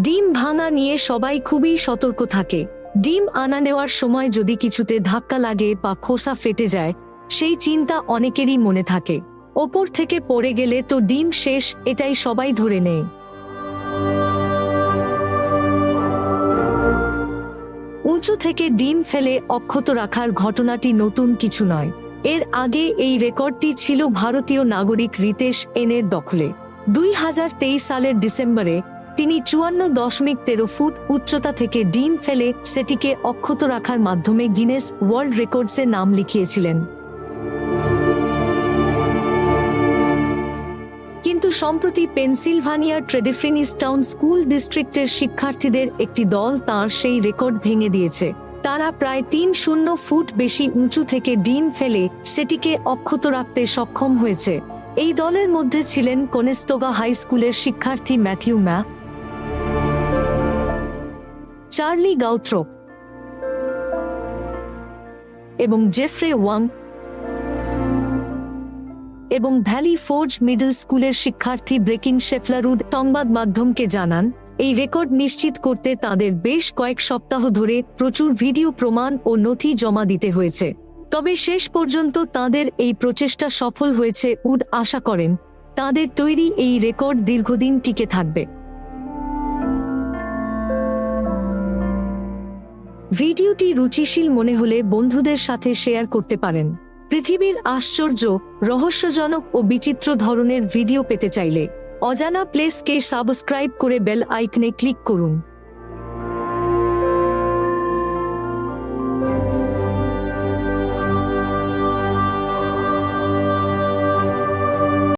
ডিম ভাঙা নিয়ে সবাই খুবই সতর্ক থাকে। ডিম আনা নেওয়ার সময় যদি কিছুতে ধাক্কা লাগে বা খোসা ফেটে যায়, সেই চিন্তা অনেকেরই মনে থাকে। ওপর থেকে পড়ে গেলে তো ডিম শেষ, এটাই সবাই ধরে নেয়। উঁচু থেকে ডিম ফেলে অক্ষত রাখার ঘটনাটি নতুন কিছু নয়। এর আগে এই রেকর্ডটি ছিল ভারতীয় নাগরিক রিতেশ এনের দখলে। 2023 সালের ডিসেম্বরে তিনি 54.13 ফুট উচ্চতা থেকে ডিম ফেলে সেটিকে অক্ষত রাখার মাধ্যমে গিনেস ওয়ার্ল্ড রেকর্ডসে নাম লিখিয়েছিলেন। কিন্তু সম্প্রতি পেনসিলভানিয়ার ট্রেডেফিনিস্টাউন স্কুল ডিস্ট্রিক্টের শিক্ষার্থীদের একটি দল তাঁর সেই রেকর্ড ভেঙে দিয়েছে। তারা প্রায় 3 ফুট বেশি উঁচু থেকে ডিম ফেলে সেটিকে অক্ষত রাখতে সক্ষম হয়েছে। এই দলের মধ্যে ছিলেন কোনেস্তোগা হাই স্কুলের শিক্ষার্থী ম্যাথিউ ম্যা, চার্লি গাউথ্রোপ এবং জেফ্রে ওয়াং, এবং ভ্যালি ফোর্জ মিডল স্কুলের শিক্ষার্থী ব্রেকিন শেফলারুড সংবাদ মাধ্যমকে জানান, এই রেকর্ড নিশ্চিত করতে তাদের বেশ কয়েক সপ্তাহ ধরে প্রচুর ভিডিও প্রমাণ ও নথি জমা দিতে হয়েছে। তবে শেষ পর্যন্ত তাদের এই প্রচেষ্টা সফল হয়েছে। উড আশা করেন তাদের তৈরি এই রেকর্ড দীর্ঘদিন টিকে থাকবে। ভিডিওটি রুচিশীল মনে হলে বন্ধুদের সাথে শেয়ার করতে পারেন। পৃথিবীর আশ্চর্য, রহস্যজনক ও বিচিত্র ধরনের ভিডিও পেতে চাইলে অজানা প্লেসকে সাবস্ক্রাইব করে বেল আইকনে ক্লিক করুন।